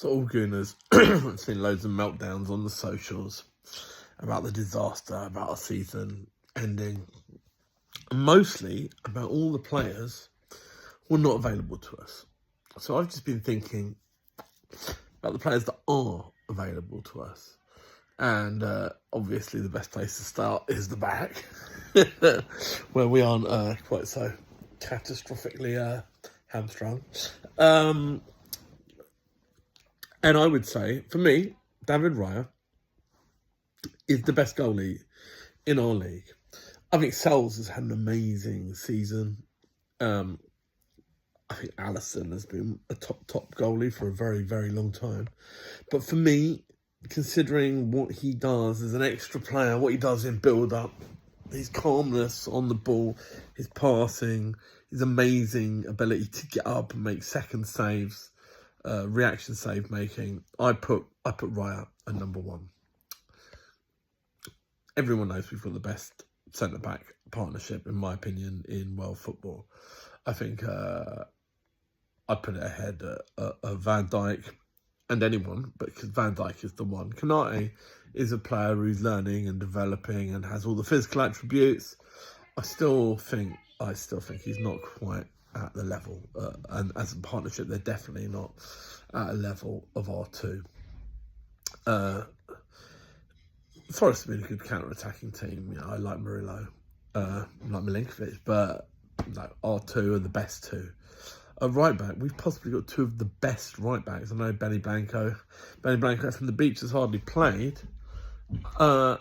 So all Gooners seen loads of meltdowns on the socials about the disaster, about our season ending, mostly about all the players who are not available to us. So I've just been thinking about the players that are available to us. And obviously the best place to start is the back, where we aren't quite so catastrophically hamstrung. And I would say, for me, David Raya is the best goalie in our league. I think Sells has had an amazing season. I think Allison has been a top goalie for a very, very long time. But for me, considering what he does as an extra player, what he does in build-up, his calmness on the ball, his passing, his amazing ability to get up and make second saves, reaction save making, I put Raya at number one. Everyone knows we've got the best centre-back partnership, in my opinion, in world football. I think I put it ahead of Van Dijk and anyone, but because Van Dijk is the one. Konate is a player who's learning and developing and has all the physical attributes. I still think he's not quite at the level, and as a partnership, they're definitely not at a level of R2. Forest have been a good counter-attacking team. I like Murillo, like Milinkovic, but R2 are the best two. A right back, we've possibly got two of the best right backs. I know Benny Blanco from the beach has hardly played. I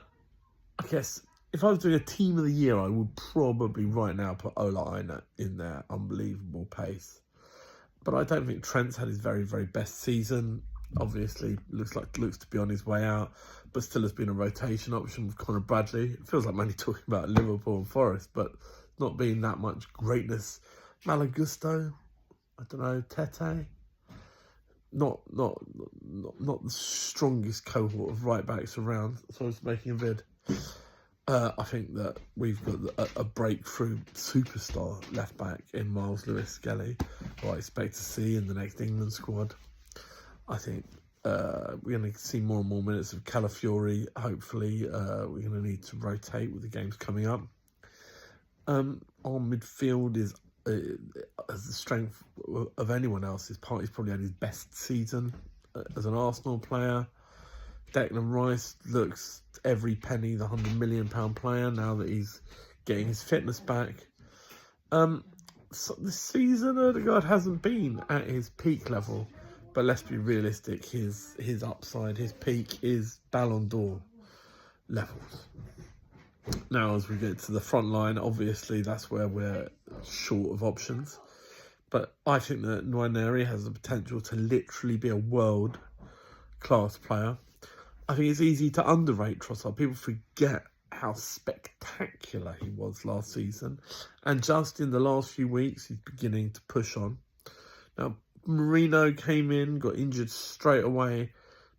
guess if I was doing a team of the year, I would probably right now put Ola Aina in there. Unbelievable pace. But I don't think Trent's had his very, very best season. Obviously, looks to be on his way out, but still has been a rotation option with Conor Bradley. It feels like I'm only talking about Liverpool and Forest, but not being that much greatness. Malagusto, I don't know, Tete. Not the strongest cohort of right backs around. So I was making a vid. I think that we've got a breakthrough superstar left back in Miles Lewis-Skelly, who I expect to see in the next England squad. I think we're going to see more and more minutes of Calafiori. Hopefully, we're going to need to rotate with the games coming up. Our midfield is as the strength of anyone else. He's probably had his best season as an Arsenal player. Declan Rice looks every penny the £100 million player now that he's getting his fitness back. So this season, Odegaard hasn't been at his peak level, but let's be realistic. His upside, his peak is Ballon d'Or levels. Now, as we get to the front line, obviously that's where we're short of options. But I think that Nwaneri has the potential to literally be a world-class player. I think it's easy to underrate Trossard. People forget how spectacular he was last season. And just in the last few weeks, he's beginning to push on. Now, Marino came in, got injured straight away,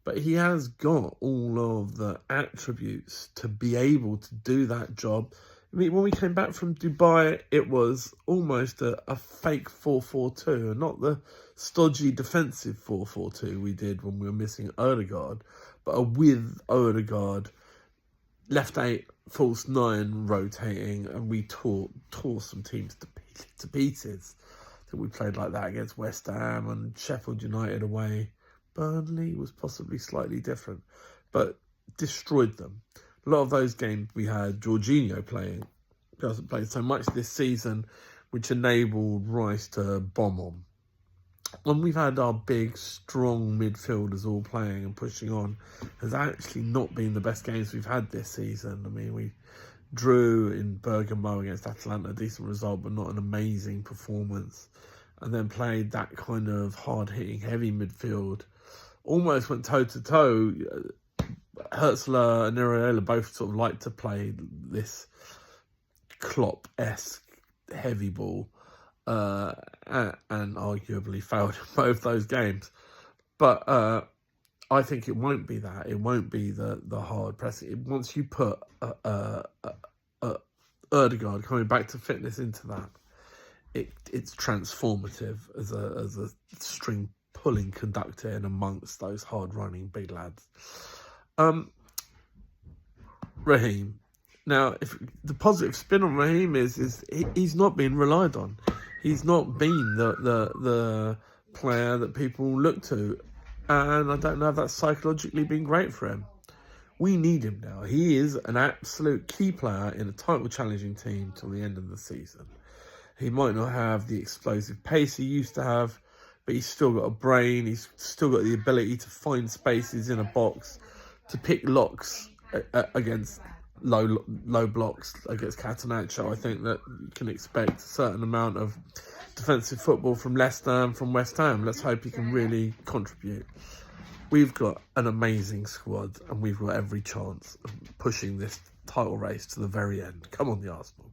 but he has got all of the attributes to be able to do that job. I mean, when we came back from Dubai, it was almost a fake 4-4-2, and not the stodgy defensive 4-4-2 we did when we were missing Odegaard, but a with Odegaard, left 8, false 9 rotating, and we tore some teams to pieces. I think we played like that against West Ham and Sheffield United away. Burnley was possibly slightly different, but destroyed them. A lot of those games we had Jorginho playing. He hasn't played so much this season, which enabled Rice to bomb on. When we've had our big, strong midfielders all playing and pushing on, has actually not been the best games we've had this season. I mean, we drew in Bergamo against Atalanta, a decent result, but not an amazing performance. And then played that kind of hard-hitting, heavy midfield. Almost went toe-to-toe. Hertzler and Iraola both sort of like to play this Klopp-esque heavy ball, and arguably failed in both those games. But I think it won't be that. It won't be the hard pressing. Once you put Odegaard coming back to fitness into that, it's transformative as a string pulling conductor in amongst those hard-running big lads. Raheem. Now, if the positive spin on Raheem is he's not being relied on. He's not been the player that people look to, and I don't know if that's psychologically been great for him. We need him now. He is an absolute key player in a title-challenging team till the end of the season. He might not have the explosive pace he used to have, but he's still got a brain. He's still got the ability to find spaces in a box, to pick locks against low blocks against Catenaccio. I think that you can expect a certain amount of defensive football from Leicester and from West Ham. Let's hope he can really contribute. We've got an amazing squad, and we've got every chance of pushing this title race to the very end. Come on, the Arsenal.